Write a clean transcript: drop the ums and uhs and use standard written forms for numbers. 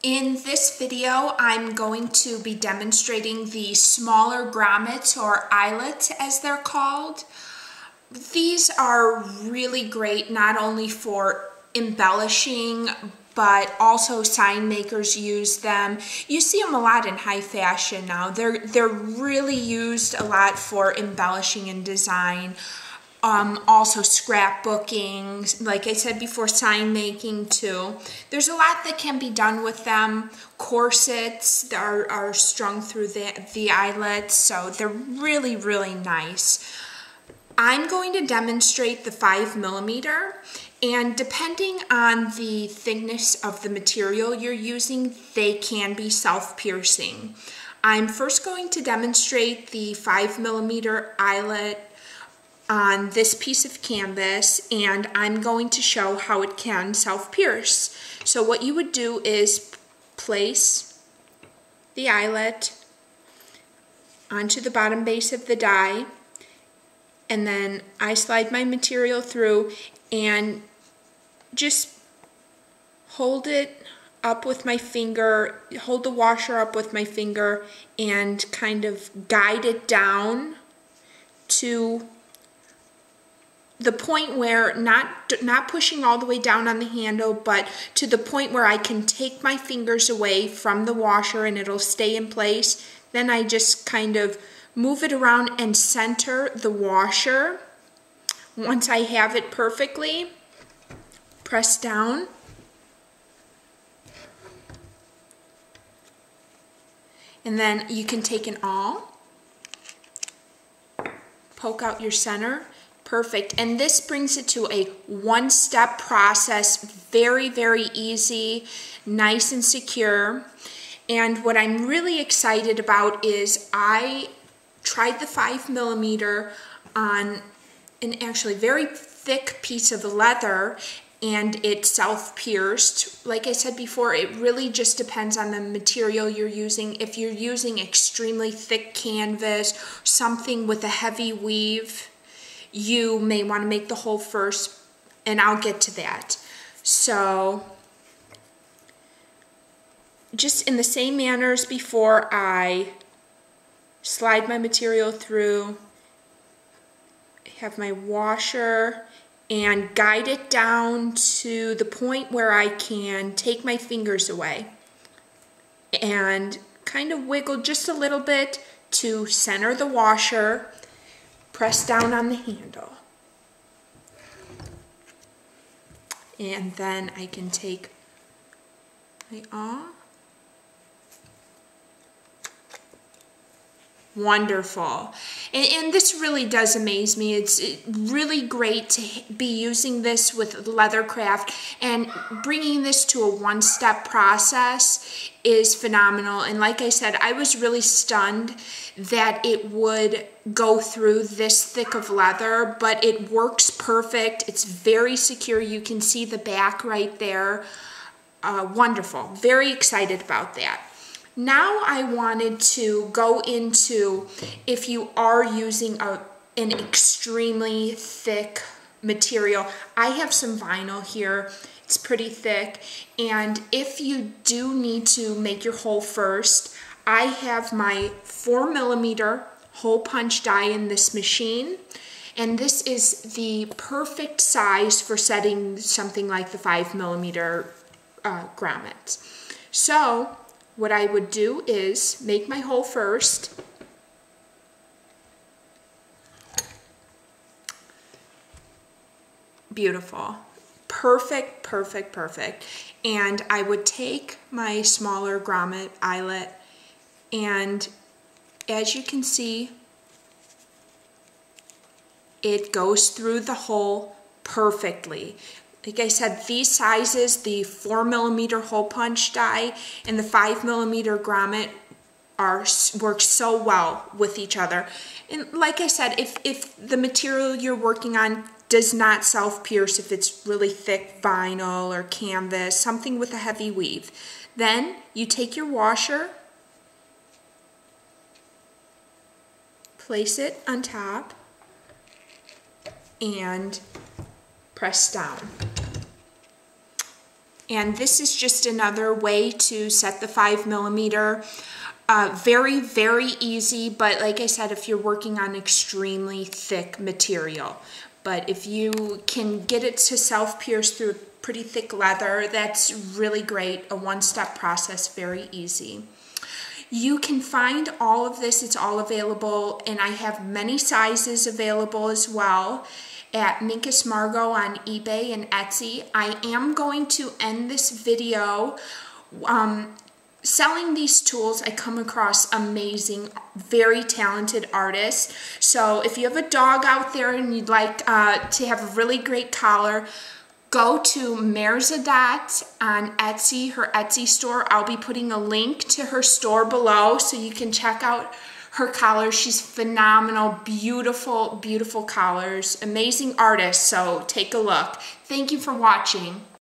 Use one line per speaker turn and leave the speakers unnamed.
In this video, I'm going to be demonstrating the smaller grommets, or eyelets as they're called. These are really great not only for embellishing, but also sign makers use them. You see them a lot in high fashion now. They're really used a lot for embellishing and design. Also scrapbooking, like I said before, sign making too. There's a lot that can be done with them. Corsets are strung through the eyelets, so they're really, really nice. I'm going to demonstrate the 5mm, and depending on the thickness of the material you're using, they can be self-piercing. I'm first going to demonstrate the 5mm eyelet on this piece of canvas, and I'm going to show how it can self-pierce. So what you would do is place the eyelet onto the bottom base of the die, and then I slide my material through and just hold it up with my finger, hold the washer up with my finger, and kind of guide it down to the point where, not pushing all the way down on the handle, but to the point where I can take my fingers away from the washer and it'll stay in place. Then I just kind of move it around and center the washer. Once I have it perfectly, press down. And then you can take an awl, poke out your center. Perfect. And this brings it to a one-step process, very, very easy, nice and secure. And what I'm really excited about is I tried the 5mm on an actually very thick piece of leather, and it self-pierced. Like I said before, it really just depends on the material you're using. If you're using extremely thick canvas, something with a heavy weave, you may want to make the hole first, and I'll get to that. So just in the same manner as before, I slide my material through, have my washer, and guide it down to the point where I can take my fingers away and kind of wiggle just a little bit to center the washer. Press down on the handle, and then I can take my awl. Wonderful. And this really does amaze me. It's really great to be using this with leathercraft, and bringing this to a one-step process is phenomenal. And like I said, I was really stunned that it would go through this thick of leather, but it works perfect. It's very secure. You can see the back right there. Wonderful. Very excited about that. Now I wanted to go into, if you are using an extremely thick material. I have some vinyl here. It's pretty thick. And if you do need to make your hole first, I have my 4mm hole punch die in this machine. And this is the perfect size for setting something like the 5mm grommets. So what I would do is make my hole first. Beautiful. Perfect, perfect, perfect. And I would take my smaller grommet eyelet, and as you can see, it goes through the hole perfectly. Like I said, these sizes, the 4mm hole punch die and the 5mm grommet work so well with each other. And like I said, if the material you're working on does not self-pierce, if it's really thick vinyl or canvas, something with a heavy weave, then you take your washer, place it on top, and press down. And this is just another way to set the 5mm. Very, very easy, but like I said, if you're working on extremely thick material. But if you can get it to self-pierce through pretty thick leather, that's really great. A one-step process, very easy. You can find all of this, it's all available, and I have many sizes available as well at Minkus Margo on eBay and Etsy. I am going to end this video selling these tools. I come across amazing, very talented artists. So if you have a dog out there and you'd like to have a really great collar, go to Mareziedotes on Etsy, her Etsy store. I'll be putting a link to her store below so you can check out her collars. She's phenomenal, beautiful, beautiful collars. Amazing artist, so take a look. Thank you for watching.